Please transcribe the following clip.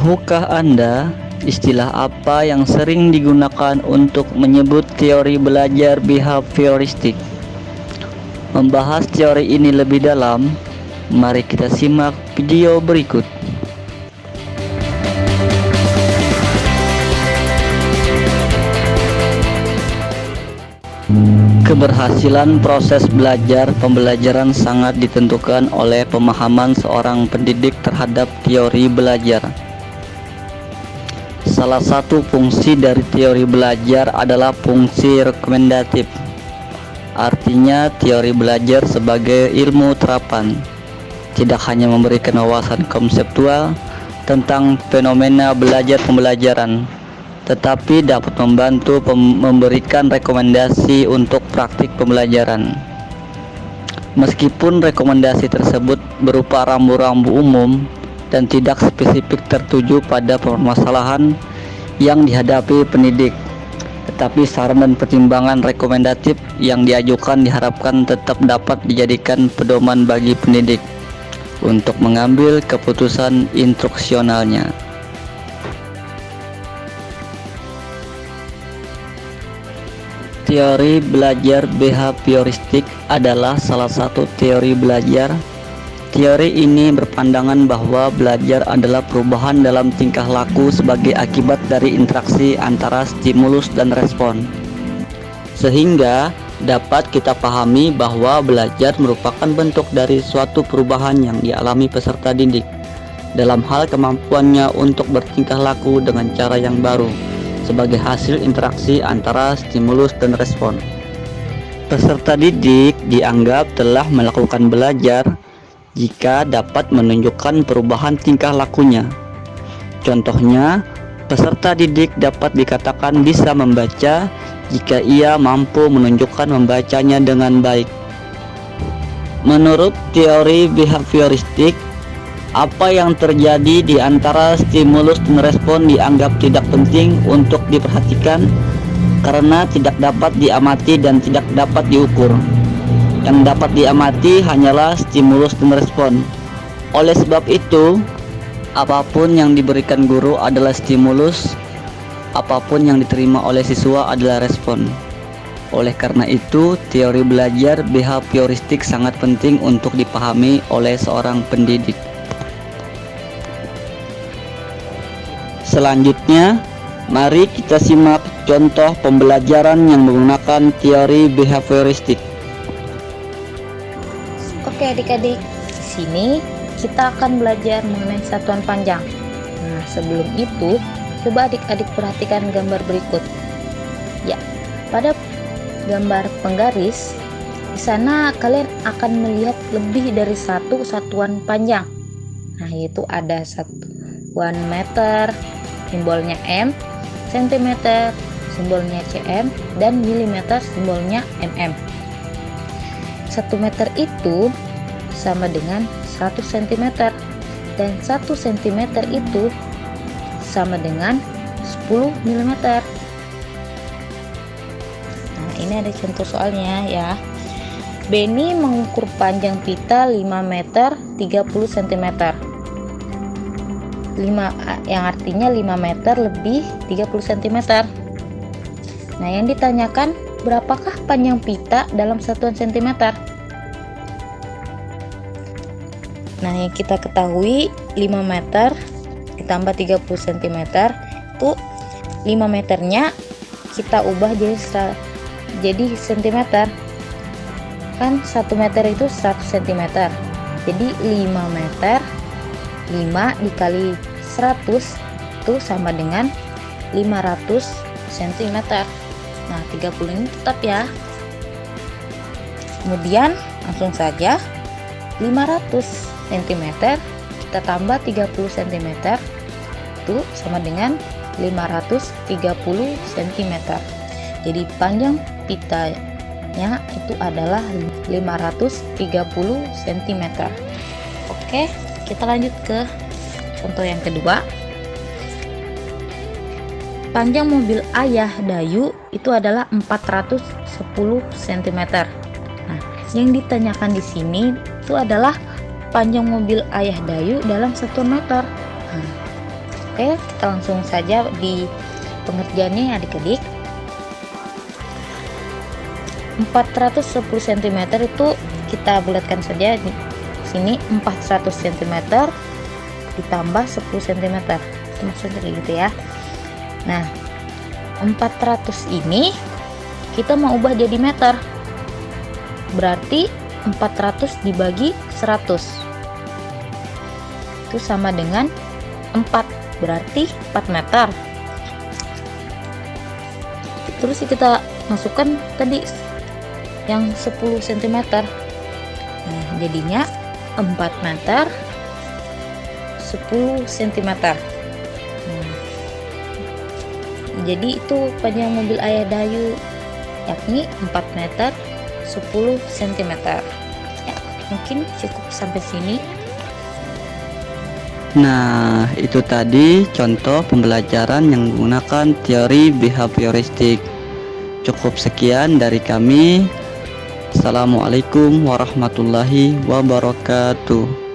Tahukah Anda istilah apa yang sering digunakan untuk menyebut teori belajar behavioristik? Membahas teori ini lebih dalam, mari kita simak video berikut. Keberhasilan proses belajar pembelajaran sangat ditentukan oleh pemahaman seorang pendidik terhadap teori belajar. Salah satu fungsi dari teori belajar adalah fungsi rekomendatif. Artinya, teori belajar sebagai ilmu terapan tidak hanya memberikan wawasan konseptual tentang fenomena belajar pembelajaran, tetapi dapat membantu memberikan rekomendasi untuk praktik pembelajaran. Meskipun rekomendasi tersebut berupa rambu-rambu umum dan tidak spesifik tertuju pada permasalahan yang dihadapi pendidik, tetapi saran dan pertimbangan rekomendatif yang diajukan diharapkan tetap dapat dijadikan pedoman bagi pendidik untuk mengambil keputusan instruksionalnya. Teori belajar behavioristik adalah salah satu teori belajar. Teori ini berpandangan bahwa belajar adalah perubahan dalam tingkah laku sebagai akibat dari interaksi antara stimulus dan respon. Sehingga dapat kita pahami bahwa belajar merupakan bentuk dari suatu perubahan yang dialami peserta didik dalam hal kemampuannya untuk bertingkah laku dengan cara yang baru sebagai hasil interaksi antara stimulus dan respon. Peserta didik dianggap telah melakukan belajar jika dapat menunjukkan perubahan tingkah lakunya. Contohnya, peserta didik dapat dikatakan bisa membaca jika ia mampu menunjukkan membacanya dengan baik. Menurut teori behavioristik, apa yang terjadi di antara stimulus dan respon dianggap tidak penting untuk diperhatikan karena tidak dapat diamati dan tidak dapat diukur. Yang dapat diamati hanyalah stimulus dan respon. Oleh sebab itu, apapun yang diberikan guru adalah stimulus, apapun yang diterima oleh siswa adalah respon. Oleh karena itu, teori belajar behavioristik sangat penting untuk dipahami oleh seorang pendidik. Selanjutnya, mari kita simak contoh pembelajaran yang menggunakan teori behavioristik. Oke adik-adik, di sini kita akan belajar mengenai satuan panjang. Nah, sebelum itu, coba adik-adik perhatikan gambar berikut. Ya, pada gambar penggaris, di sana kalian akan melihat lebih dari satu satuan panjang. Nah, yaitu ada satuan meter, simbolnya M, sentimeter, simbolnya cm, dan milimeter, simbolnya mm. 1 meter itu sama dengan 100 cm, dan 1 cm itu sama dengan 10 mm. Nah, ini ada contoh soalnya ya. Benny mengukur panjang pita 5 meter 30 cm. 5, yang artinya 5 meter lebih 30 cm. Nah, yang ditanyakan, berapakah panjang pita dalam satuan cm? Nah, yang kita ketahui 5 meter ditambah 30 cm itu 5 meternya kita ubah jadi cm. Kan 1 meter itu 100 cm. Jadi 5 meter 5 dikali 100 itu sama dengan 500 cm. Nah, 30 ini tetap ya. Kemudian langsung saja 500 cm kita tambah 30 cm itu sama dengan 530 cm. Jadi panjang pitanya itu adalah 530 cm. Oke, kita lanjut ke contoh yang kedua. Panjang mobil ayah Dayu itu adalah 410 cm. Nah, yang ditanyakan di sini itu adalah panjang mobil ayah Dayu dalam 1 meter. Nah, Oke, kita langsung saja di pengerjaannya adik-adik. 410 cm itu kita bulatkan saja di sini. 400 cm ditambah 10 cm, maksudnya kayak gitu ya. Nah, 400 ini kita mau ubah jadi meter, berarti 400 dibagi 100 itu sama dengan 4, berarti 4 meter. Terus kita masukkan tadi yang 10 cm. Nah, jadinya 4 meter 10 cm. Jadi itu panjang mobil Ayah Dayu, yakni 4 meter 10 cm. Ya, mungkin cukup sampai sini. Nah, itu tadi contoh pembelajaran yang menggunakan teori behavioristik. Cukup sekian dari kami. Assalamualaikum warahmatullahi wabarakatuh.